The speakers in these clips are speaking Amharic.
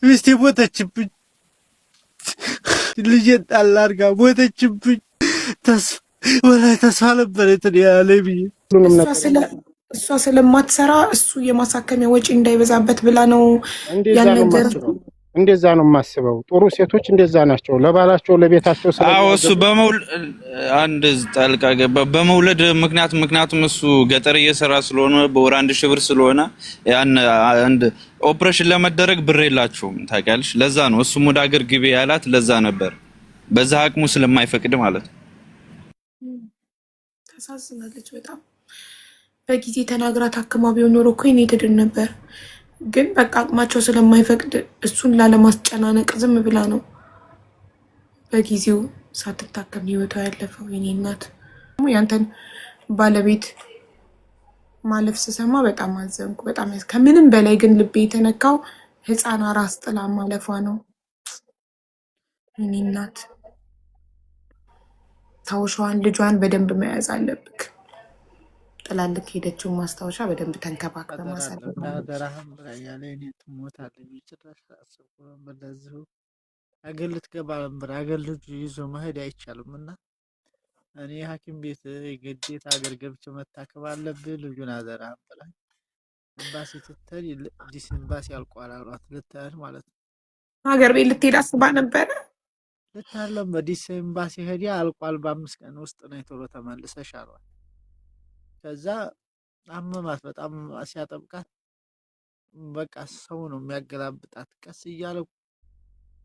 ሚስቴ ሞተችብኝ። ልጄን ጣል አድርጋ ሞተችብኝ። ተስፋ ነበር እንትን ያለ ብዬ እሷ ስለማትሰራ እሱ የማሳከሚያ ወጪ እንዳይበዛበት ብላ ነው ያልነገረው። እንደዛ ነው የማስበው። ጥሩ ሴቶች እንደዛ ናቸው። ለባላቸው ለቤታቸው እሱ አንድ ጣልቃ ገባ በመውለድ ምክንያቱም እሱ ገጠር እየሰራ ስለሆነ በወር 1000 ብር ስለሆነ ያን አንድ ኦፕሬሽን ለመደረግ ብር የላቸውም ታውቂያለሽ። ለዛ ነው እሱም ወደ ሀገር ግቢ ያላት። ለዛ ነበር በዛ አቅሙ ስለማይፈቅድ ማለት ነው። ታሳዝናለች በጣም። በጊዜ ተናግራ ታክማ ቢሆን ኖሮ እኮ እኔ ትድን ነበር። ግን በቃ አቅማቸው ስለማይፈቅድ እሱን ላለማስጨናነቅ ዝም ብላ ነው በጊዜው ሳትታከም ህይወቷ ያለፈው። የኔ እናት ያንተን ባለቤት ማለፍ ስሰማ በጣም አዘንኩ። በጣም ከምንም በላይ ግን ልቤ የተነካው ህፃን አራስ ጥላ ማለፏ ነው። የኔ እናት ታውሻዋን ልጇን በደንብ መያዝ አለብክ። ጥላልክ ሄደችውን ማስታወሻ በደንብ ተንከባክበ ማሳለፍ ደራህም ያለ እኔ ትሞታለች። ጭራሽ አስበው እንደዚሁ አገር ልትገባ ነበር። አገር ልጅ ይዞ መሄድ አይቻልም እና እኔ ሐኪም ቤት የግዴታ አገር ገብቼ መታከም አለብኝ። ልጁን አደራህም ብላኝ ኤምባሲ ትተል ዲስ ኤምባሲ አልቋል አሏት። ልትሄድ ማለት ነው ሀገር ቤት ልትሄድ አስባ ነበረ። ልታለም በዲስ ኤምባሲ ሄዲ አልቋል። በ5 ቀን ውስጥ ነው ቶሎ ተመልሰሽ አሏት። ከዛ አመማት በጣም ሲያጠብቃት በቃ ሰው ነው የሚያገላብጣት። ቀስ እያለ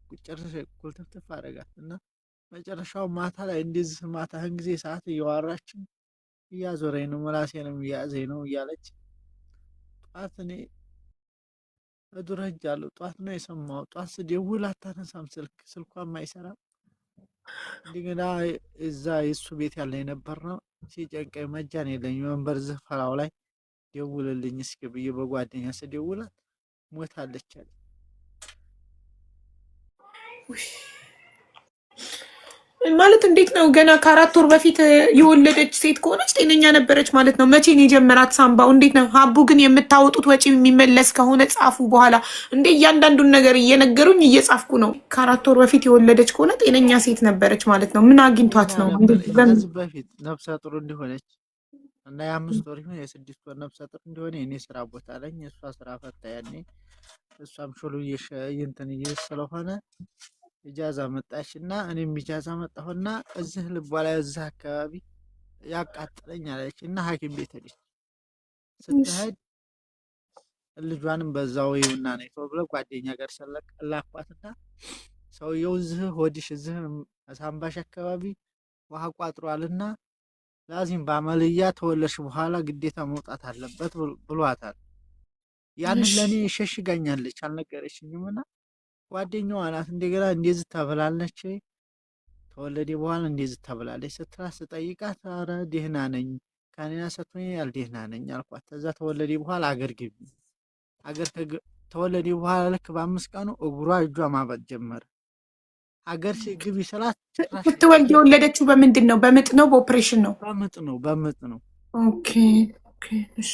ቁጭርሽ ኩልትፍትፍ አደረጋት እና መጨረሻው ማታ ላይ እንደዚህ ማታህን ጊዜ ሰዓት እያወራችን እያዞረኝ ነው ምላሴንም እያዘኝ ነው እያለች ጧት እኔ እዱር ሄጃለሁ። ጧት ነው የሰማው። ጧት ስደውል አታነሳም፣ ስልኳም አይሰራም። እንደገና እዛ የሱ ቤት ያለ ነበር ነው ሲጨንቀኝ መጃን የለኝ ወንበር ዝፈራው ላይ ደውልልኝ እስኪ ብዬ በጓደኛ ስደውላት ሞታለች አለ። ማለት እንዴት ነው? ገና ከ4 ወር በፊት የወለደች ሴት ከሆነች ጤነኛ ነበረች ማለት ነው። መቼ ነው የጀመራት ሳምባው? እንዴት ነው ሀቡ ግን የምታወጡት ወጪ የሚመለስ ከሆነ ጻፉ። በኋላ እንደ እያንዳንዱን ነገር እየነገሩኝ እየጻፍኩ ነው። ከ4 ወር በፊት የወለደች ከሆነ ጤነኛ ሴት ነበረች ማለት ነው። ምን አግኝቷት ነው? ከዚህ በፊት ነፍሰ ጡር እንደሆነች እና የ5 ወር ይሁን የ6 ወር ነፍሰ ጡር እንደሆነ እኔ ስራ ቦታ ላይ እሷ ስራ ፈታ ያኔ እሷም ሾሉ እንትን ስለሆነ ኢጃዛ መጣች እና እኔም ኢጃዛ መጣሁና እዚህ ልቧ ላይ እዚህ አካባቢ ያቃጥለኝ አለች እና ሐኪም ቤት ሄደች። ስትሄድ ልጇንም በዛው ይውና ነው ተብሎ ጓደኛ ጋር ሰለቀላኳትና ሰውየው እዚህ ሆድሽ እዚህ ሳምባሽ አካባቢ ውሃ ቋጥሯልና ላዚም በአመልያ ተወለድሽ በኋላ ግዴታ መውጣት አለበት ብሏታል። ያንን ለኔ ሸሽጋኛለች አልነገረችኝምና ጓደኛዋ ናት። እንደገና እንደዚህ ተብላለች ተወለደ በኋላ እንደዚህ ተብላለች ስትላት ስጠይቃት ኧረ ደህና ነኝ ከኔና ሰጥቶኝ ያልደህና ነኝ አልኳት። ከዛ ተወለደ በኋላ አገር ግቢ ተወለደ በኋላ ልክ በ5 ቀኑ እግሯ እጇ ማበጥ ጀመረ። አገር ግቢ ስላት ስትወልድ የወለደችው በምንድን ነው? በምጥ ነው በኦፕሬሽን ነው? በምጥ ነው። ኦኬ እሺ።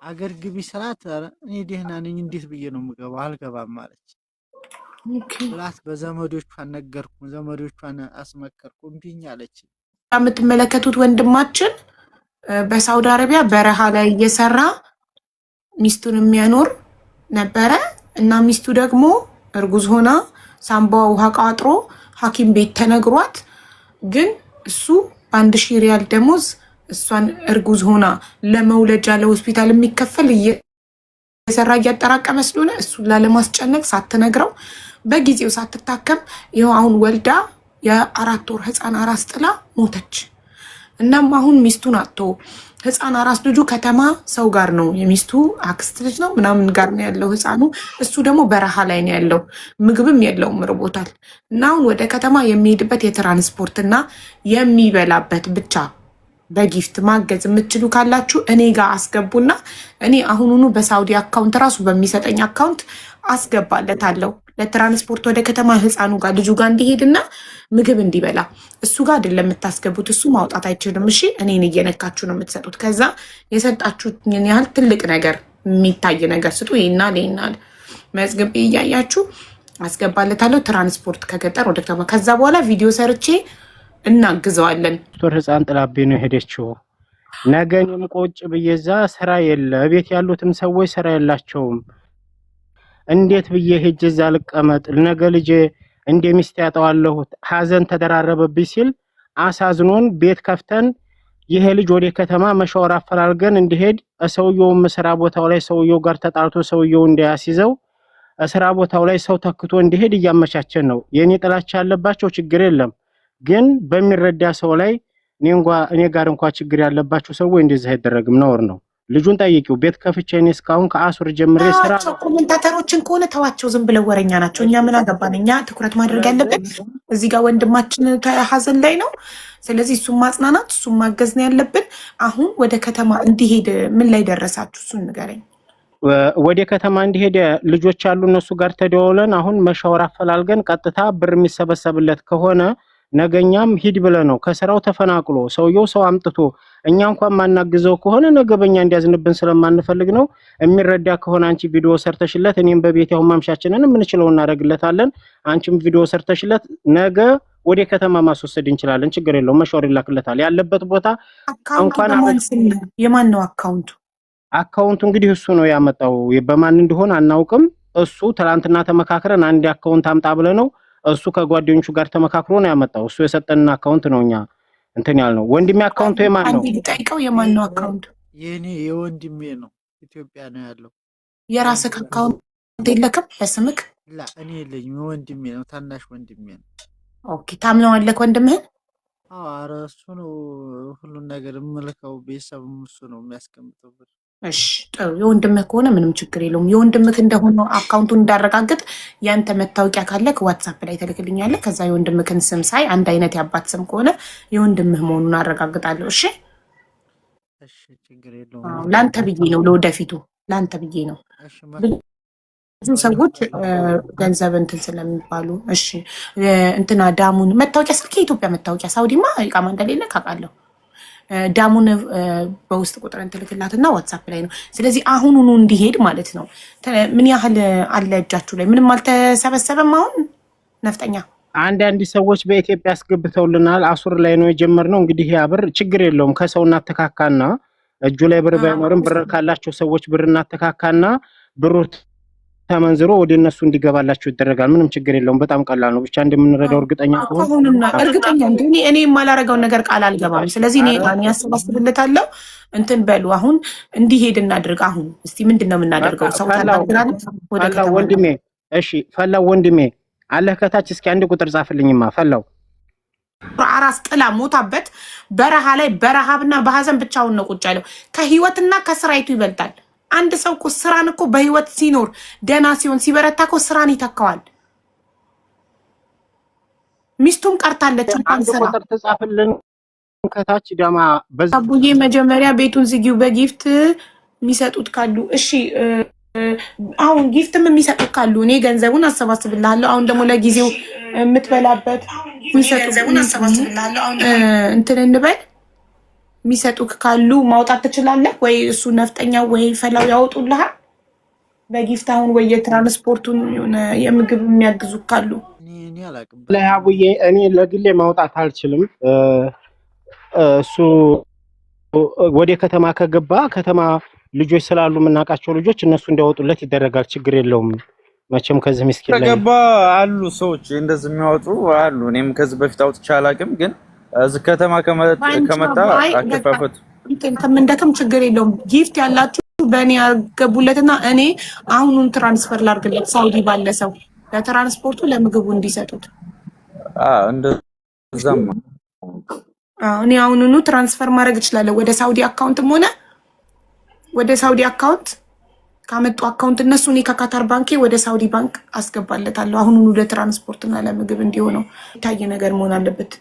አገር ግቢ ስላት እኔ ደህና ነኝ እንዴት ብዬ ነው የምገባው? አልገባም ማለች። ብላት በዘመዶቿን ነገርኩ፣ ዘመዶቿን አስመከርኩ፣ እምቢኝ አለች። የምትመለከቱት ወንድማችን በሳውዲ አረቢያ በረሃ ላይ እየሰራ ሚስቱን የሚያኖር ነበረ እና ሚስቱ ደግሞ እርጉዝ ሆና ሳምባዋ ውሃ ቋጥሮ ሐኪም ቤት ተነግሯት፣ ግን እሱ 1000 ሪያል ደሞዝ እሷን እርጉዝ ሆና ለመውለጃ ለሆስፒታል የሚከፈል እየሰራ እያጠራቀመ ስለሆነ እሱን ላለማስጨነቅ ሳትነግረው በጊዜው ሳትታከም ይኸው አሁን ወልዳ የ4 ወር ህፃን አራስ ጥላ ሞተች። እናም አሁን ሚስቱን አጥቶ ህፃን አራስ ልጁ ከተማ ሰው ጋር ነው፣ የሚስቱ አክስት ልጅ ነው ምናምን ጋር ነው ያለው ህፃኑ። እሱ ደግሞ በረሃ ላይ ነው ያለው፣ ምግብም የለውም ርቦታል። እና አሁን ወደ ከተማ የሚሄድበት የትራንስፖርት እና የሚበላበት ብቻ በጊፍት ማገዝ የምትችሉ ካላችሁ እኔ ጋር አስገቡና እኔ አሁኑኑ በሳውዲ አካውንት ራሱ በሚሰጠኝ አካውንት አስገባለታለሁ። ለትራንስፖርት ወደ ከተማ ህፃኑ ጋር ልጁ ጋር እንዲሄድና ምግብ እንዲበላ። እሱ ጋር አይደለም የምታስገቡት፣ እሱ ማውጣት አይችልም። እሺ እኔን እየነካችሁ ነው የምትሰጡት። ከዛ የሰጣችሁትን ያህል ትልቅ ነገር የሚታይ ነገር ስጡ። ይናል መዝግቤ እያያችሁ አስገባለታለሁ። ትራንስፖርት ከገጠር ወደ ከተማ ከዛ በኋላ ቪዲዮ ሰርቼ እናግዘዋለን። ዶክተር ህፃን ጥላቤ ነው የሄደችው። ነገ እኔም ቁጭ ብዬ እዛ ስራ የለ ቤት ያሉትም ሰዎች ስራ የላቸውም። እንዴት ብዬ ሄጄ እዛ ልቀመጥ? ነገ ልጄ እንደ ሚስት ያጠዋለሁ። ሀዘን ተደራረበብኝ ሲል አሳዝኖን ቤት ከፍተን ይሄ ልጅ ወደ ከተማ መሻወር አፈላልገን እንዲሄድ ሰውየውም ስራ ቦታው ላይ ሰውየው ጋር ተጣልቶ ሰውየው እንዳያስይዘው ስራ ቦታው ላይ ሰው ተክቶ እንዲሄድ እያመቻቸን ነው። የኔ ጥላቻ ያለባቸው ችግር የለም፣ ግን በሚረዳ ሰው ላይ እኔ ጋር እንኳን ችግር ያለባቸው ሰዎች እንደዚህ አይደረግም፣ ነውር ነው። ልጁን ጠይቂው። ቤት ከፍቼ እኔ እስካሁን ከአሱር ጀምሬ ስራ ኮሜንታተሮችን ከሆነ ተዋቸው፣ ዝም ብለው ወረኛ ናቸው። እኛ ምን አገባን? እኛ ትኩረት ማድረግ ያለብን እዚህ ጋር ወንድማችን ሀዘን ላይ ነው። ስለዚህ እሱን ማጽናናት እሱን ማገዝ ነው ያለብን። አሁን ወደ ከተማ እንዲሄድ ምን ላይ ደረሳችሁ? እሱን ንገረኝ። ወደ ከተማ እንዲሄድ ልጆች አሉ፣ እነሱ ጋር ተደዋውለን አሁን መሻወር አፈላልገን ቀጥታ ብር የሚሰበሰብለት ከሆነ ነገኛም ሂድ ብለ ነው ከስራው ተፈናቅሎ ሰውየው ሰው አምጥቶ እኛ እንኳን ማናግዘው ከሆነ ነገ በእኛ እንዲያዝንብን ስለማንፈልግ ነው። የሚረዳ ከሆነ አንቺ ቪዲዮ ሰርተሽለት እኔም በቤት ያው ማምሻችንን የምንችለው እናደርግለታለን። አንቺም ቪዲዮ ሰርተሽለት ነገ ወደ ከተማ ማስወሰድ እንችላለን። ችግር የለውም። መሻወር ይላክለታል። ያለበት ቦታ እንኳን የማን ነው አካውንቱ? አካውንቱ እንግዲህ እሱ ነው ያመጣው። በማን እንደሆነ አናውቅም። እሱ ትላንትና ተመካክረን አንድ አካውንት አምጣ ብለ ነው እሱ ከጓደኞቹ ጋር ተመካክሮ ነው ያመጣው። እሱ የሰጠን አካውንት ነው እኛ እንትን ያልነው። ወንድሜ አካውንቱ የማን ነው? ጠይቀው። የማን ነው አካውንቱ? የኔ የወንድሜ ነው። ኢትዮጵያ ነው ያለው። የራስህ አካውንት የለክም በስምክ? ላ እኔ የለኝም። የወንድሜ ነው፣ ታናሽ ወንድሜ ነው። ኦኬ። ታምነዋለህ ወንድምህን? አዎ፣ ኧረ እሱ ነው ሁሉን ነገር የምልከው። ቤተሰብም እሱ ነው የሚያስቀምጠው። እሺ ጥሩ። የወንድምህ ከሆነ ምንም ችግር የለውም። የወንድምህ እንደሆነ አካውንቱን እንዳረጋግጥ ያንተ መታወቂያ ካለ ዋትሳፕ ላይ ትልክልኛለህ። ከዛ የወንድምህን ስም ሳይ አንድ አይነት የአባት ስም ከሆነ የወንድምህ መሆኑን አረጋግጣለሁ። እሺ እሺ፣ ችግር የለውም። ለአንተ ብዬ ነው፣ ለወደፊቱ ለአንተ ብዬ ነው። ብዙ ሰዎች ገንዘብ እንትን ስለሚባሉ። እሺ እንትና ዳሙን መታወቂያ ስልክ የኢትዮጵያ መታወቂያ ሳውዲማ ይቃማ እንደሌለ ካውቃለሁ። ዳሙን በውስጥ ቁጥርን ትልክላትና ዋትሳፕ ላይ ነው። ስለዚህ አሁኑኑ እንዲሄድ ማለት ነው። ምን ያህል አለ እጃችሁ ላይ? ምንም አልተሰበሰበም። አሁን ነፍጠኛ አንዳንድ ሰዎች በኢትዮጵያ አስገብተውልናል። አሱር ላይ ነው የጀመርነው። እንግዲህ ያ ብር ችግር የለውም። ከሰው እናተካካና እጁ ላይ ብር ባይኖርም ብር ካላቸው ሰዎች ብር እናተካካና ብሩ ተመንዝሮ ወደ እነሱ እንዲገባላችሁ ይደረጋል። ምንም ችግር የለውም። በጣም ቀላል ነው። ብቻ እንደምንረዳው እርግጠኛ እርግጠኛ እኔ የማላረገውን ነገር ቃል አልገባም። ስለዚህ እኔ ያሰባስብለታለሁ። እንትን በሉ አሁን እንዲሄድ እናድርግ። አሁን እስቲ ምንድን ነው የምናደርገው? ሰው ታናግራለህ ወደ ከተማ ወንድሜ። እሺ ፈላው ወንድሜ አለህ ከታች እስኪ አንድ ቁጥር ጻፍልኝማ። ፈላው አራስ ጥላ ሞታበት በረሃ ላይ በረሃብና በሀዘን ብቻውን ነው ቁጭ ያለው። ከህይወትና ከስራይቱ ይበልጣል። አንድ ሰው እኮ ስራን እኮ በህይወት ሲኖር ደና ሲሆን ሲበረታ እኮ ስራን ይተካዋል። ሚስቱም ቀርታለች እንኳን ስራ ተጻፈልን ከታች ዳማ አቡዬ መጀመሪያ ቤቱን ዝጊው። በጊፍት የሚሰጡት ካሉ እሺ፣ አሁን ጊፍትም የሚሰጡት ካሉ እኔ ገንዘቡን አሰባስብልሃለሁ። አሁን ደግሞ ለጊዜው የምትበላበት ገንዘቡን አሰባስብልሃለሁ። አሁን እንትን እንበል የሚሰጡክ ካሉ ማውጣት ትችላለህ ወይ? እሱ ነፍጠኛ ወይ ፈላው ያወጡልሃል በጊፍት አሁን ወይ የትራንስፖርቱን የሆነ የምግብ የሚያግዙ ካሉ እኔ አላቅም። ለአቡዬ እኔ ለግሌ ማውጣት አልችልም። እሱ ወደ ከተማ ከገባ ከተማ ልጆች ስላሉ የምናውቃቸው ልጆች እነሱ እንዲያወጡለት ይደረጋል። ችግር የለውም። መቼም ከዚህ ምስኪን ላይ ከገባ አሉ ሰዎች እንደዚህ የሚያወጡ አሉ። እኔም ከዚህ በፊት አውጥቼ አላውቅም ግን እዚህ ከተማ ከመጣ አከፋፈቱ እንደከም ችግር የለውም። ጊፍት ያላችሁ በእኔ ያገቡለትና እኔ አሁኑን ትራንስፈር ላድርግለት ሳውዲ ባለ ሰው ለትራንስፖርቱ ለምግቡ እንዲሰጡት። እንደዛማ እኔ አሁኑኑ ትራንስፈር ማድረግ እችላለሁ ወደ ሳውዲ አካውንትም ሆነ ወደ ሳውዲ አካውንት ካመጡ አካውንት እነሱ እኔ ከካታር ባንኬ ወደ ሳውዲ ባንክ አስገባለታለሁ። አሁኑኑ ለትራንስፖርትና ለምግብ እንዲሆነው የታየ ነገር መሆን አለበት።